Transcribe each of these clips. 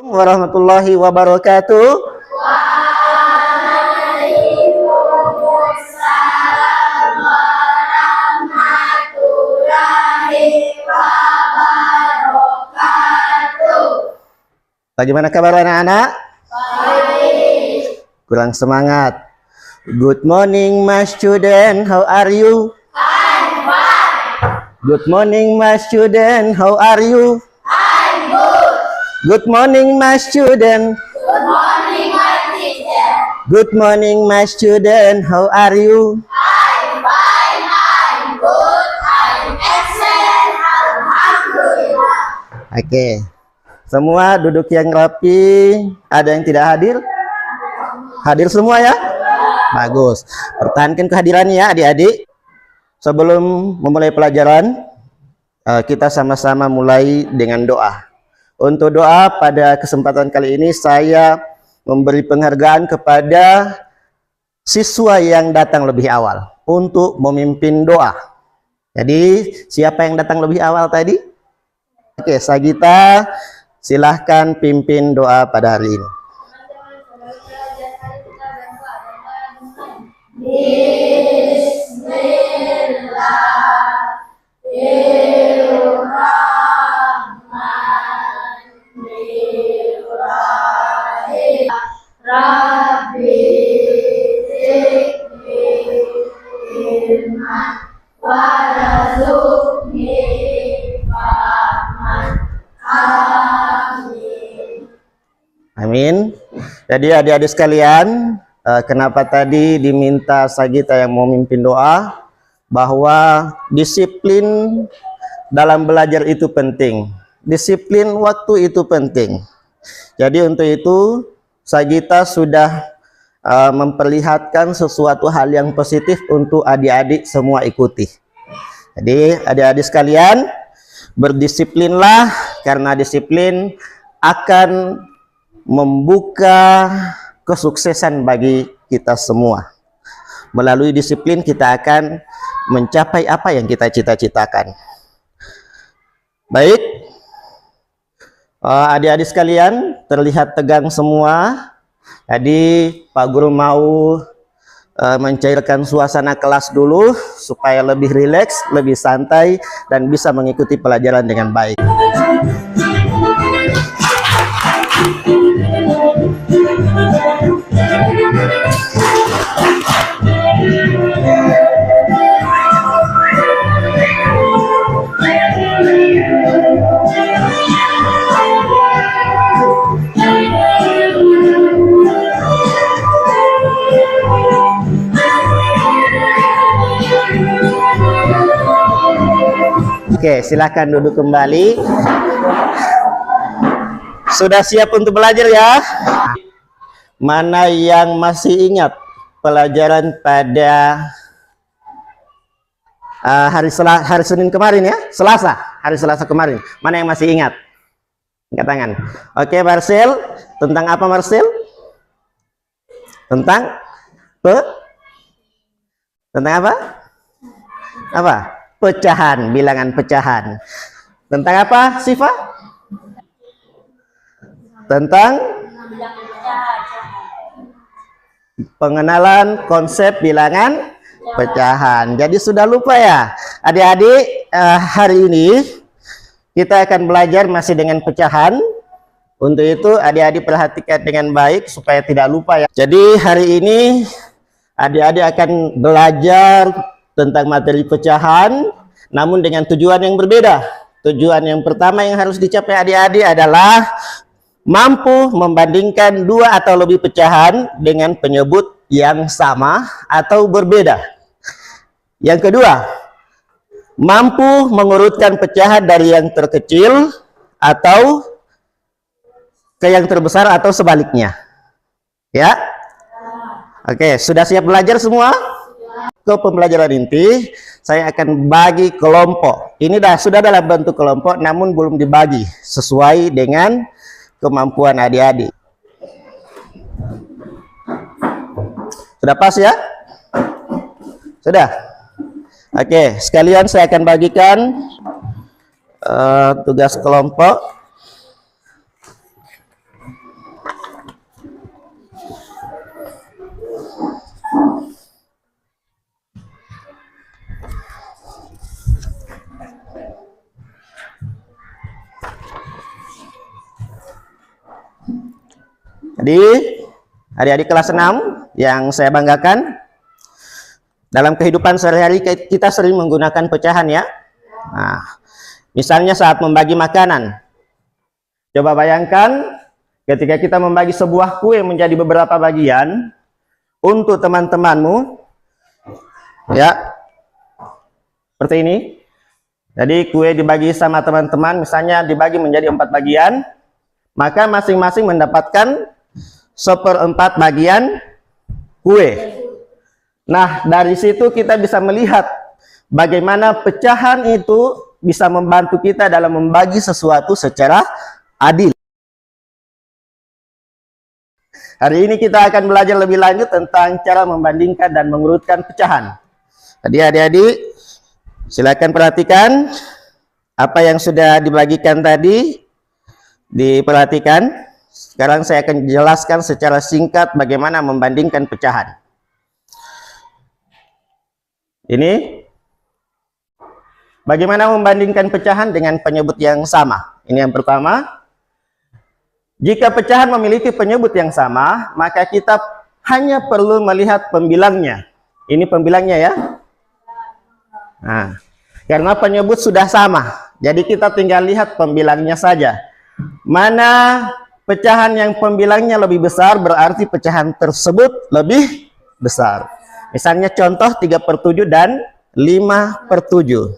Warahmatullahi wabarakatuh. Waalaikumsalam warahmatullahi wabarakatuh. Bagaimana kabar anak-anak? Baik. Kurang semangat. Good morning my student, how are you? I'm fine. Good morning my student, how are you? I'm good. Good morning my student. Good morning, my teacher. Good morning my student, how are you? I'm fine. I'm good. I'm excellent. Alhamdulillah. Oke. Semua duduk yang rapi. Ada yang tidak hadir? Hadir semua ya? Bagus. Pertahankan kehadirannya ya adik-adik. Sebelum memulai pelajaran, kita sama-sama mulai dengan doa. Untuk doa pada kesempatan kali ini saya memberi penghargaan kepada siswa yang datang lebih awal untuk memimpin doa. Jadi siapa yang datang lebih awal tadi? Oke, Sagita silahkan pimpin doa pada hari ini. Rabbi zidni ilman warzuqni fahman. Amin. Amin. Jadi adik-adik sekalian, kenapa tadi diminta Sagita yang mau memimpin doa? Bahwa disiplin dalam belajar itu penting. Disiplin waktu itu penting. Jadi untuk itu Sagita sudah memperlihatkan sesuatu hal yang positif untuk adik-adik semua ikuti. Jadi adik-adik sekalian, berdisiplinlah karena disiplin akan membuka kesuksesan bagi kita semua. Melalui disiplin kita akan mencapai apa yang kita cita-citakan. Baik. Adik-adik sekalian terlihat tegang semua. Jadi Pak Guru mau mencairkan suasana kelas dulu supaya lebih rileks, lebih santai dan bisa mengikuti pelajaran dengan baik. Oke, silahkan duduk kembali. Sudah siap untuk belajar ya? Mana yang masih ingat pelajaran pada hari Senin kemarin ya? Hari Selasa kemarin. Mana yang masih ingat? Angkat tangan. Oke, Marcel. Tentang apa, Marcel? Tentang Tentang apa? Apa? Pecahan, bilangan pecahan. Tentang apa, Siva? Tentang pengenalan konsep bilangan pecahan. Jadi sudah lupa ya? Adik-adik, hari ini kita akan belajar masih dengan pecahan. Untuk itu adik-adik perhatikan dengan baik supaya tidak lupa ya. Jadi hari ini adik-adik akan belajar tentang materi pecahan, namun dengan tujuan yang berbeda. Tujuan yang pertama yang harus dicapai adik-adik adalah mampu membandingkan dua atau lebih pecahan dengan penyebut yang sama atau berbeda. Yang kedua, mampu mengurutkan pecahan dari yang terkecil atau ke yang terbesar atau sebaliknya. Ya? Oke, sudah siap belajar semua? Ke pembelajaran inti, saya akan bagi kelompok. Ini sudah dalam bentuk kelompok, namun belum dibagi sesuai dengan kemampuan adik-adik. Sudah pas ya? Sudah? Oke, sekalian saya akan bagikan tugas kelompok. Jadi adik-adik kelas 6 yang saya banggakan, dalam kehidupan sehari-hari kita sering menggunakan pecahan ya. Nah, misalnya saat membagi makanan. Coba bayangkan ketika kita membagi sebuah kue menjadi beberapa bagian untuk teman-temanmu. Ya. Seperti ini. Jadi kue dibagi sama teman-teman, misalnya dibagi menjadi 4 bagian, maka masing-masing mendapatkan 1/4 bagian kue. Nah, dari situ kita bisa melihat bagaimana pecahan itu bisa membantu kita dalam membagi sesuatu secara adil. Hari ini kita akan belajar lebih lanjut tentang cara membandingkan dan mengurutkan pecahan. Jadi adik-adik, silakan perhatikan apa yang sudah dibagikan tadi, diperhatikan. Sekarang saya akan jelaskan secara singkat bagaimana membandingkan pecahan. Ini bagaimana membandingkan pecahan dengan penyebut yang sama. Ini yang pertama. Jika pecahan memiliki penyebut yang sama, maka kita hanya perlu melihat pembilangnya. Ini pembilangnya ya. Nah, karena penyebut sudah sama, jadi kita tinggal lihat pembilangnya saja. Mana pecahan yang pembilangnya lebih besar, berarti pecahan tersebut lebih besar. Misalnya contoh 3/7 dan 5/7.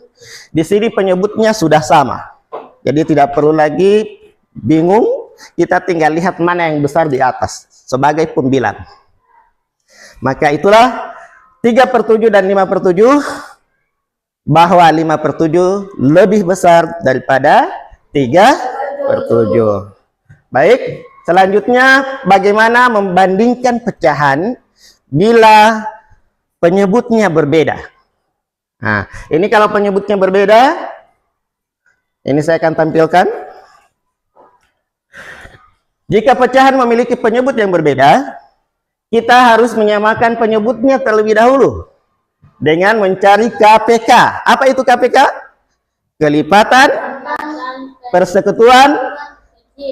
Di sini penyebutnya sudah sama. Jadi tidak perlu lagi bingung, kita tinggal lihat mana yang besar di atas sebagai pembilang. Maka itulah 3/7 dan 5/7, bahwa 5/7 lebih besar daripada 3/7. Baik, selanjutnya bagaimana membandingkan pecahan bila penyebutnya berbeda. Nah, ini kalau penyebutnya berbeda, ini saya akan tampilkan. Jika pecahan memiliki penyebut yang berbeda, kita harus menyamakan penyebutnya terlebih dahulu dengan mencari KPK. Apa itu KPK? Kelipatan persekutuan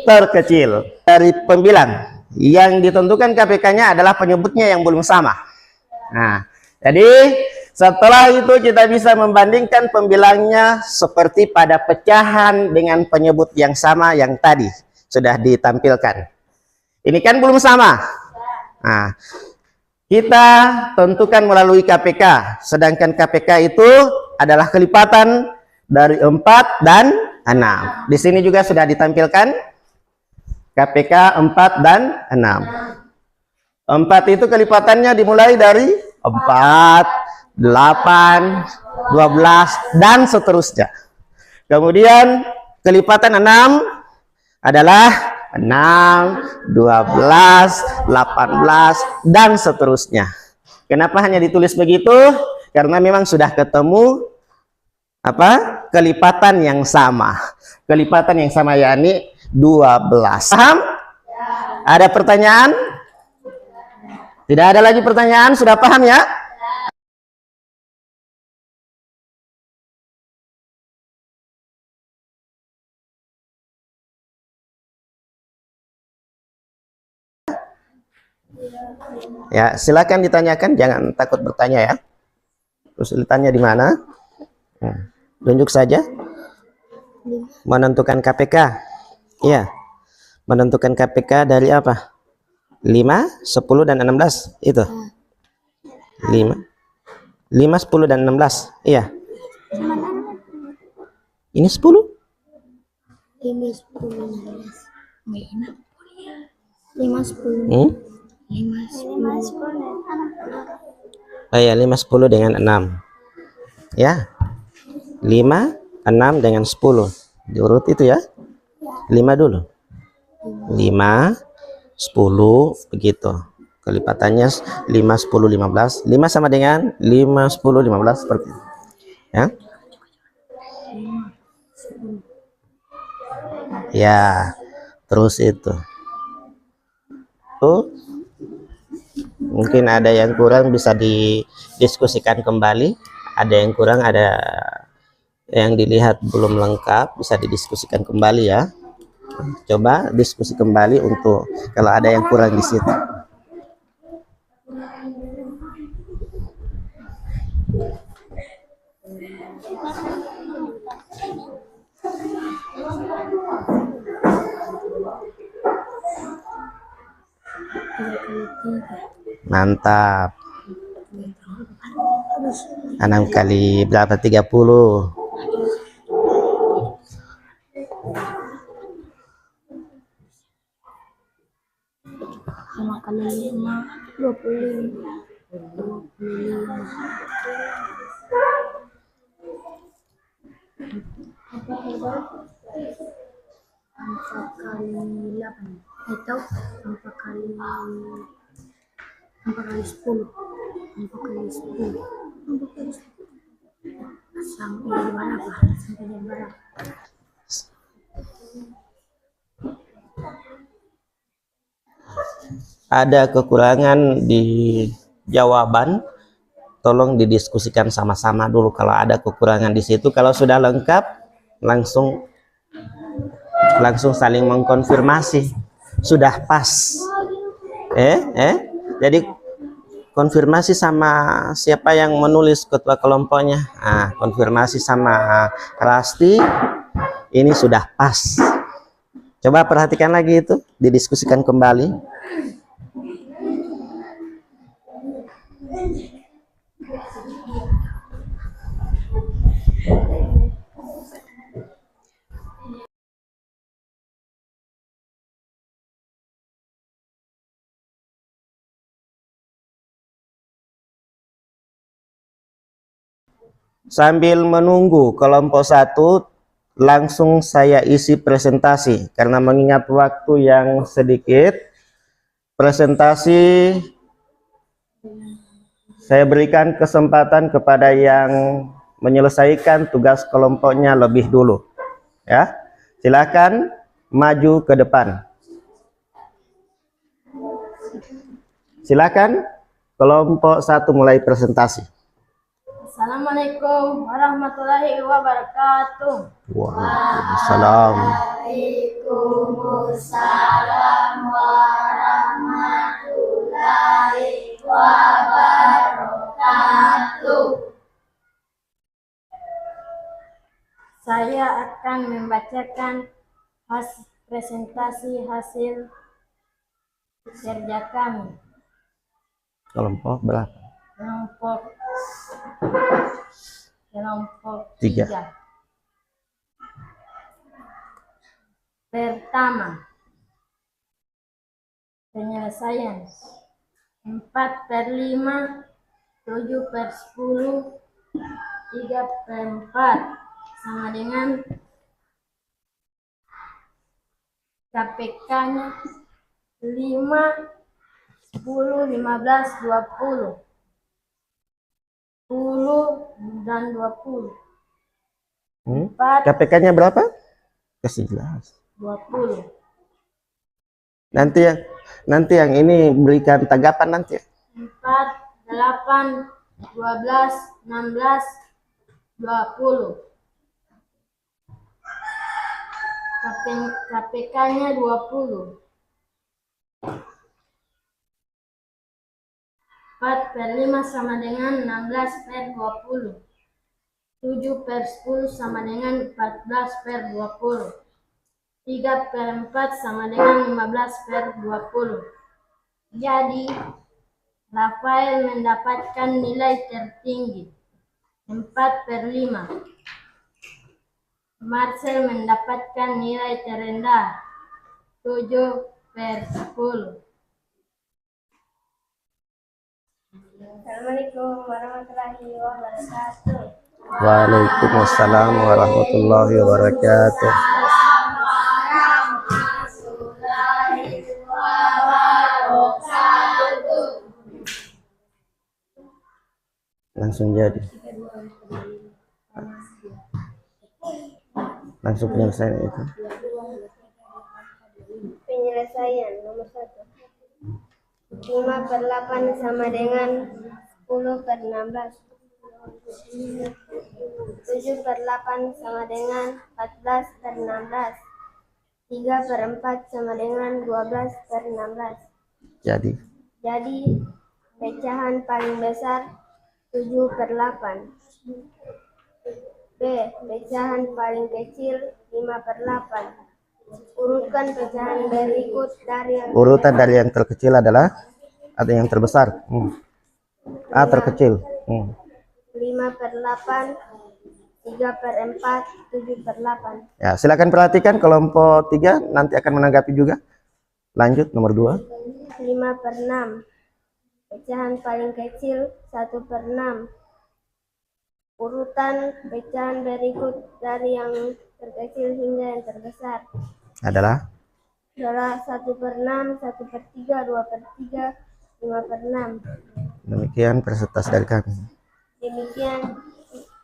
terkecil dari pembilang. Yang ditentukan KPK-nya adalah penyebutnya yang belum sama. Nah, jadi setelah itu kita bisa membandingkan pembilangnya seperti pada pecahan dengan penyebut yang sama yang tadi sudah ditampilkan. Ini kan belum sama. Nah, kita tentukan melalui KPK. Sedangkan KPK itu adalah kelipatan dari 4 dan 6. Di sini juga sudah ditampilkan KPK 4 dan 6. 4 itu kelipatannya dimulai dari 4, 8, 12, dan seterusnya. Kemudian kelipatan 6 adalah 6, 12, 18, dan seterusnya. Kenapa hanya ditulis begitu? Karena memang sudah ketemu apa? Kelipatan yang sama. Kelipatan yang sama, yakni 12. Paham? Ada pertanyaan? Tidak ada lagi pertanyaan, sudah paham ya? Ya, silakan ditanyakan, jangan takut bertanya ya. Kesulitannya di mana? Tunjuk saja. Menentukan KPK. Iya. Menentukan KPK dari apa? 5, 10, dan 16. Itu. 5, 10, dan 16. Iya. Ini 10. 5, 10, 16. 5, 10. 5, 10. Oh ya, 5, 10 dengan 6. Ya. 5, 6 dengan 10. Diurut itu ya. 5 dulu. 5, 10, begitu. Kelipatannya 5, 10, 15. 5 sama dengan 5, 10, 15 seperti itu. Ya. Ya, terus itu. Mungkin ada yang kurang, bisa didiskusikan kembali. Ada yang kurang, ada yang dilihat belum lengkap, bisa didiskusikan kembali ya. Coba diskusi kembali untuk kalau ada yang kurang di situ. Mantap. 6 kali berapa? 30. Sama kali 5, 25. 25. Empat kali 8 atau 4 kali 10. 4 kali 10. Sampai di berapa? Sampai di berapa? Ada kekurangan di jawaban, tolong didiskusikan sama-sama dulu kalau ada kekurangan di situ. Kalau sudah lengkap, langsung saling mengkonfirmasi sudah pas. Jadi konfirmasi sama siapa yang menulis, ketua kelompoknya. Konfirmasi sama Rasti, ini sudah pas. Coba perhatikan lagi itu, didiskusikan kembali. Sambil menunggu kelompok 1, langsung saya isi presentasi karena mengingat waktu yang sedikit. Presentasi saya berikan kesempatan kepada yang menyelesaikan tugas kelompoknya lebih dulu, ya. Silakan maju ke depan. Silakan kelompok 1 mulai presentasi. Assalamualaikum warahmatullahi wabarakatuh. Waalaikumsalam. Waalaikumsalam warahmatullahi wabarakatuh. Saya akan membacakan presentasi hasil kerja kami. Kelompok berapa? Kelompok 3. 3. Pertama, penyelesaian 4/5, 7/10, 3/4 sama dengan KPK-nya 5, 10, 15, 20. 10 dan 20. 4, KPK-nya berapa? Kasih jelas. 20. Nanti yang ini berikan tanggapan nanti. 4, 8, 12, 16, 20. KPK-nya 20. 4/5 sama dengan 16/20. 7/10 sama dengan 14/20. 3/4 sama dengan 15/20. Jadi, Rafael mendapatkan nilai tertinggi 4/5. Marcel mendapatkan nilai terendah 7/10. Assalamualaikum warahmatullahi wabarakatuh. Waalaikumsalam warahmatullahi wabarakatuh. Langsung jadi. Langsung penyelesaian itu. Penyelesaian nomor 1. 5/8 sama dengan 10/16. 7/8 sama dengan 14/16. 3/4 sama dengan 12/16. Jadi Jadi pecahan paling besar 7/8. B. Pecahan paling kecil 5/8. Urutkan pecahan berikut dari yang urutan dari yang terkecil adalah ada yang terbesar. A terkecil. 5/8, 3/4, 7/8. Ya, silakan perhatikan kelompok 3 nanti akan menanggapi juga. Lanjut nomor 2. 5/6. Pecahan paling kecil 1/6. Urutan pecahan berikut dari yang terkecil hingga yang terbesar Adalah 1/6, 1/3, 2/3, 5/6. demikian presentasi dari kami. Demikian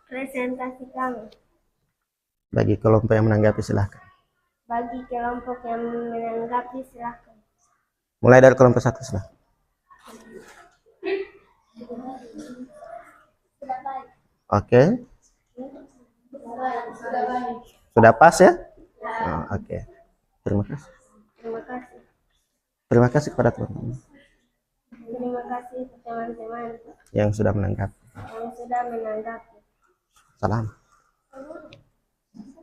presentasi kami. Bagi kelompok yang menanggapi silahkan. Bagi kelompok yang menanggapi silakan. Mulai dari kelompok 1 silahkan. Oke. Sudah pas ya? Oke. Terima kasih. Terima kasih. Terima kasih kepada teman-teman Terima kasih teman-teman yang sudah menanggapi. yang sudah menanggapi. Salam.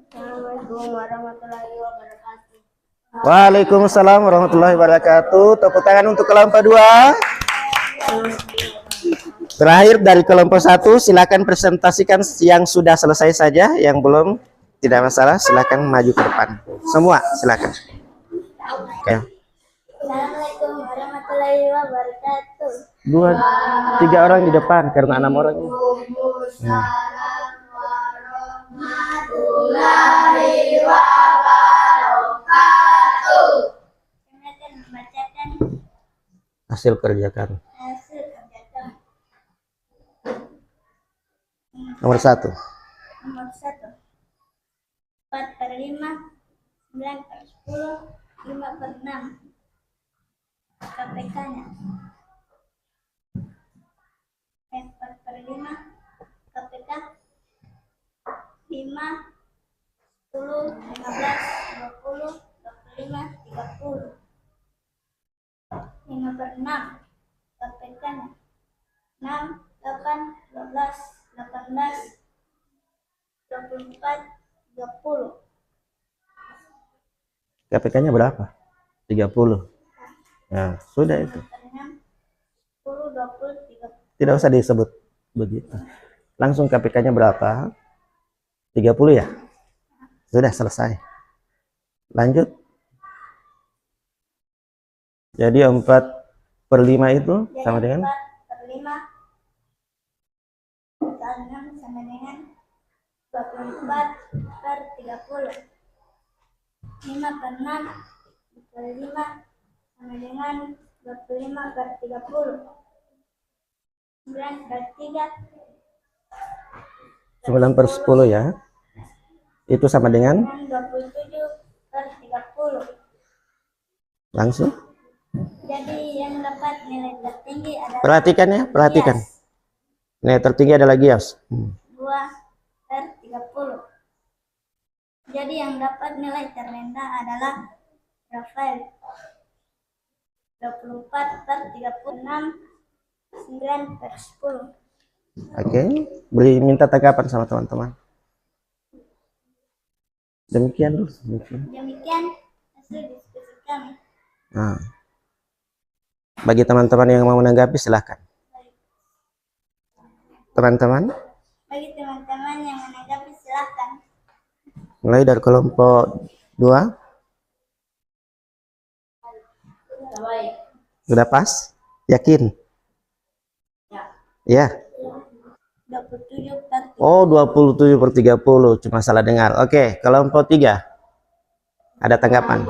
Assalamualaikum warahmatullahi wabarakatuh. Waalaikumsalam warahmatullahi wabarakatuh. Tepuk tangan untuk kelompok 2. Terakhir dari kelompok 1, silakan presentasikan yang sudah selesai saja, yang belum tidak masalah, silakan maju ke depan. Semua silakan. Oke. Assalamualaikum warahmatullahi wabarakatuh. 2, 3 orang di depan karena 6 orang. Warahmatullahi wabarakatuh. Kami akan membacakan Hasil kerja kami. hasil kerja kami. Nomor 1. Nomor 1. 4/5, 9/10, 5/6. KPK-nya 4/5 KPK 5, 10, 15, 20, 25, 30. 5/6 KPK-nya 6, 8, 12, 18, 24, 30. KPK-nya berapa? 30. Nah, sudah itu. 10, 20, 30. Tidak usah disebut begitu. Langsung KPK-nya berapa? 30 ya? Sudah selesai. Lanjut. Jadi 4/5 itu sama dengan 4/5 sama dengan 24/30. 5/6 5 sama dengan 25/30. 9/3 9/10 ya. Itu sama dengan 27/30. langsung. Jadi yang dapat nilai tertinggi adalah Perhatikan ya, perhatikan. Gias. Nilai tertinggi adalah Gias. 2/30. Jadi yang dapat nilai terendah adalah Rafael. 24/36, 9/10. Oke, beri minta tanggapan sama teman-teman. Demikian dulu. Demikian hasil diskusi kami. Nah, bagi teman-teman yang mau menanggapi silahkan. Teman-teman, Bagi teman-teman yang menanggapi silahkan. mulai dari kelompok 2. Sudah pas? Yakin? Ya. 27/30. Oh, 27/30, cuma salah dengar. Oke, kelompok 3. Ada tanggapan?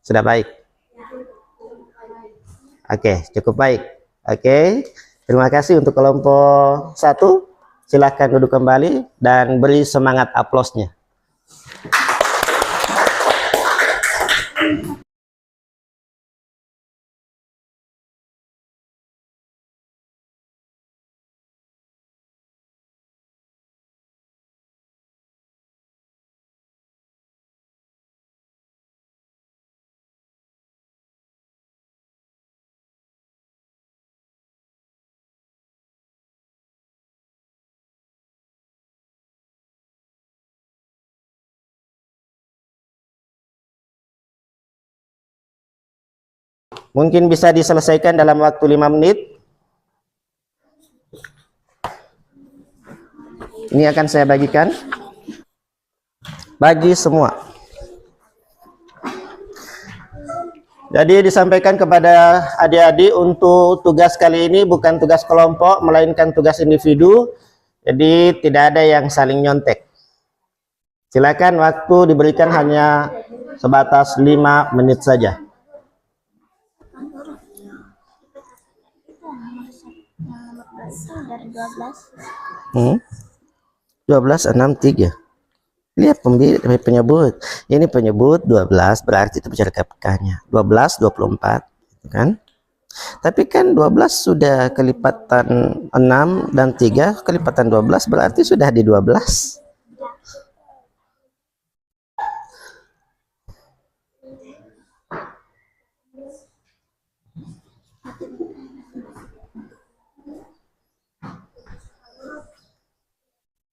Sudah baik. Oke, cukup baik. Oke, terima kasih untuk kelompok 1. Silahkan duduk kembali dan beri semangat aplausnya. Mungkin bisa diselesaikan dalam waktu 5 menit. Ini akan saya bagikan bagi semua. Jadi disampaikan kepada adik-adik untuk tugas kali ini bukan tugas kelompok, melainkan tugas individu. Jadi tidak ada yang saling nyontek. Silakan, waktu diberikan hanya sebatas 5 menit saja. Dari 12. 12, 6, 3. Lihat penyebut. Ini penyebut 12, berarti itu penceritakannya. 12, 24, kan? Tapi kan 12 sudah kelipatan 6 dan 3 kelipatan 12 berarti sudah di 12.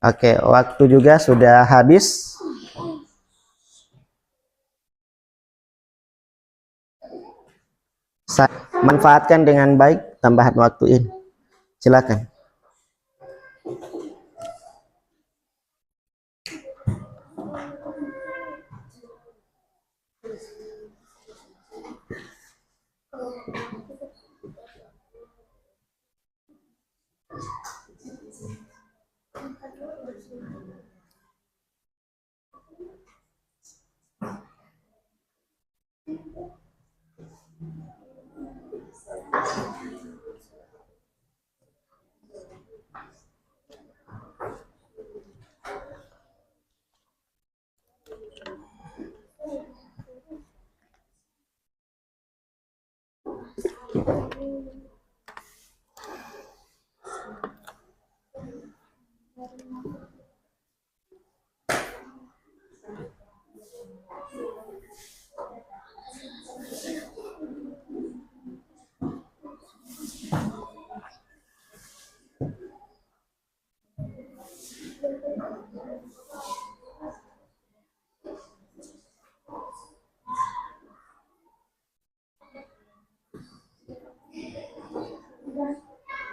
Oke, waktu juga sudah habis. Manfaatkan dengan baik tambahan waktu ini. Silakan.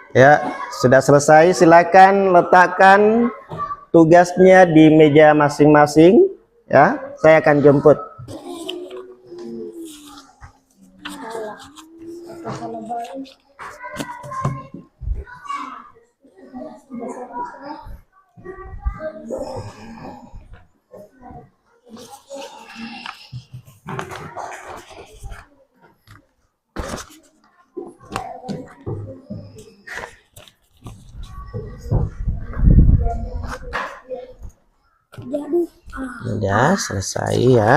Ya, sudah selesai. Silakan letakkan tugasnya di meja masing-masing. Ya, saya akan jemput. Sudah selesai ya.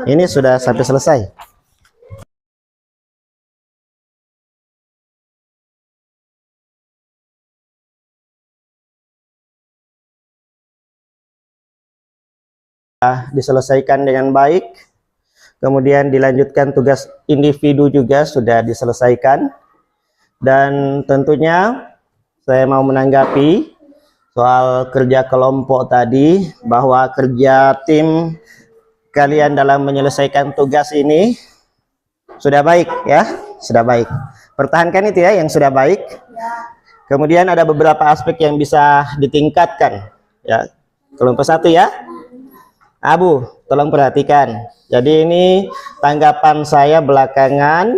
Ini sudah sampai selesai. Diselesaikan dengan baik. Kemudian dilanjutkan tugas individu juga sudah diselesaikan. Dan tentunya saya mau menanggapi soal kerja kelompok tadi, bahwa kerja tim kalian dalam menyelesaikan tugas ini sudah baik ya, sudah baik. Pertahankan itu ya yang sudah baik. Kemudian ada beberapa aspek yang bisa ditingkatkan ya. Kelompok 1 ya. Abu, tolong perhatikan. Jadi ini tanggapan saya belakangan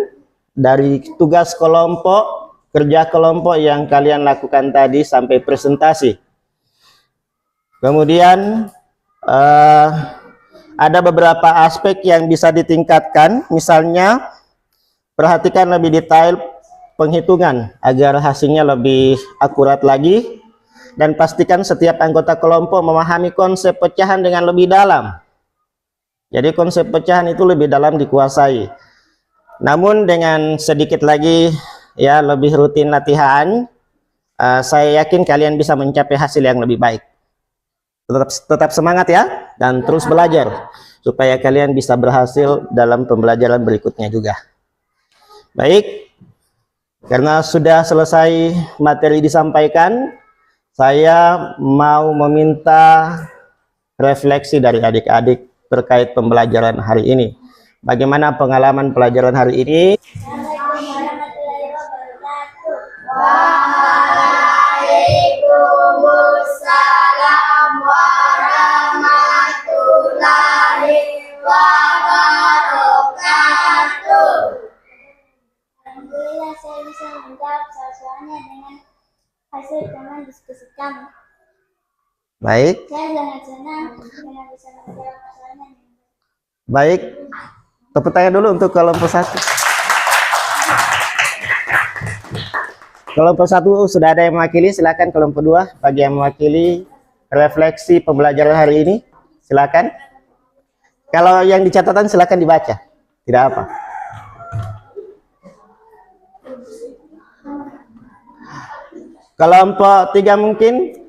dari tugas kelompok, kerja kelompok yang kalian lakukan tadi sampai presentasi. Kemudian ada beberapa aspek yang bisa ditingkatkan. Misalnya perhatikan lebih detail penghitungan agar hasilnya lebih akurat lagi. Dan pastikan setiap anggota kelompok memahami konsep pecahan dengan lebih dalam. Jadi konsep pecahan itu lebih dalam dikuasai. Namun dengan sedikit lagi ya lebih rutin latihan, saya yakin kalian bisa mencapai hasil yang lebih baik. Tetap semangat ya, dan terus belajar supaya kalian bisa berhasil dalam pembelajaran berikutnya juga. Baik, karena sudah selesai materi disampaikan, saya mau meminta refleksi dari adik-adik terkait pembelajaran hari ini. Bagaimana pengalaman pelajaran hari ini? Waalaikumsalam warahmatullahi wabarakatuh. Alhamdulillah saya bisa menjawab soal-soalnya dengan hasil teman diskusi kami. Baik. Saya sangat senang dengan bisa menjawab soalnya. Baik. Tepuk tangan dulu untuk kelompok 1. Kelompok 1 sudah ada yang mewakili, silakan kelompok 2 bagi yang mewakili refleksi pembelajaran hari ini, silakan. Kalau yang di catatan silakan dibaca, tidak apa. Kelompok 3 mungkin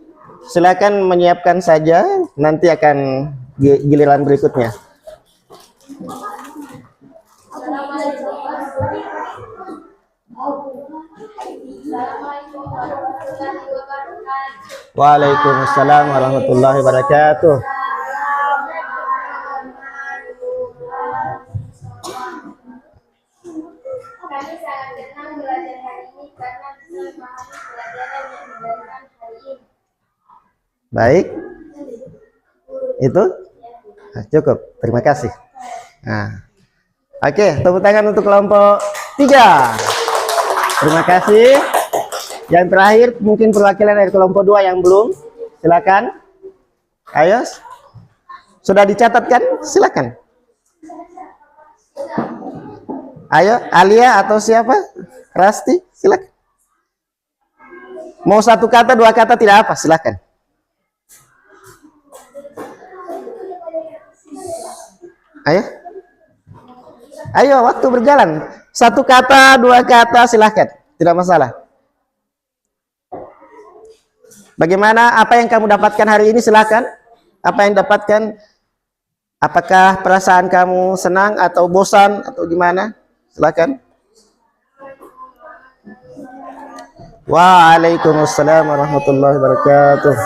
silakan menyiapkan saja, nanti akan giliran berikutnya. Waalaikumsalam warahmatullahi wabarakatuh. Kami sangat senang belajar hari ini karena bisa memahami pelajaran yang diberikan hari ini. Baik. Itu? Nah, cukup. Terima kasih. Nah. Oke, tepuk tangan untuk kelompok 3. Terima kasih. Yang terakhir mungkin perwakilan dari kelompok 2 yang belum. Silakan. Ayo. Sudah dicatatkan? Silakan. Ayo, Alia atau siapa? Rasti, silakan. Mau 1 kata, 2 kata tidak apa, silakan. Ayo. Ayo, waktu berjalan. 1 kata, 2 kata, silakan. Tidak masalah. Bagaimana, apa yang kamu dapatkan hari ini, silakan. Apa yang dapatkan? Apakah perasaan kamu senang atau bosan atau gimana? Silakan. Waalaikumsalam warahmatullahi wabarakatuh.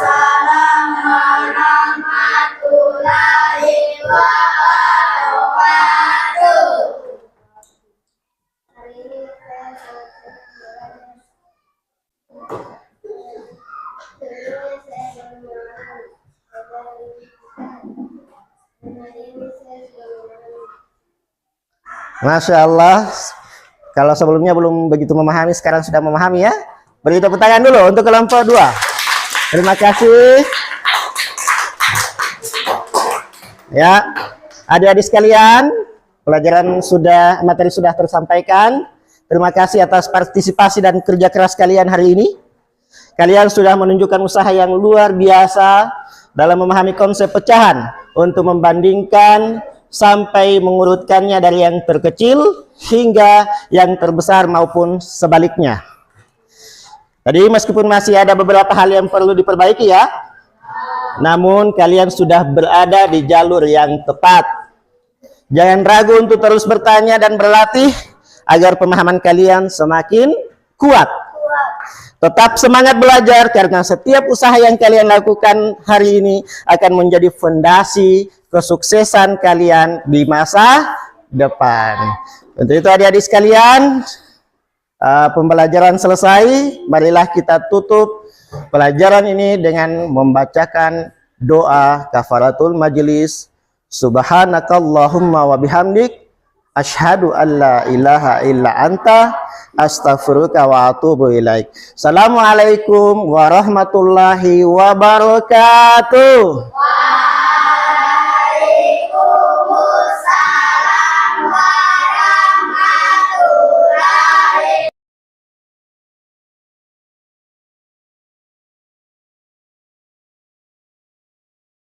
Masya Allah, kalau sebelumnya belum begitu memahami, sekarang sudah memahami ya. Beri tepuk tangan dulu untuk kelompok 2. Terima kasih. Ya, adik-adik sekalian, materi sudah tersampaikan. Terima kasih atas partisipasi dan kerja keras kalian hari ini. Kalian sudah menunjukkan usaha yang luar biasa dalam memahami konsep pecahan untuk membandingkan sampai mengurutkannya dari yang terkecil hingga yang terbesar maupun sebaliknya. Tadi meskipun masih ada beberapa hal yang perlu diperbaiki ya, namun kalian sudah berada di jalur yang tepat. Jangan ragu untuk terus bertanya dan berlatih agar pemahaman kalian semakin kuat. Tetap semangat belajar karena setiap usaha yang kalian lakukan hari ini akan menjadi fondasi kesuksesan kalian di masa depan. Untuk itu adik-adik sekalian, pembelajaran selesai. Marilah kita tutup pelajaran ini dengan membacakan doa kafaratul majelis. Subhanakallahumma wa bihamdik asyhadu an la ilaha illa anta astaghfiruka wa atubu ilaik. Assalamualaikum warahmatullahi wabarakatuh.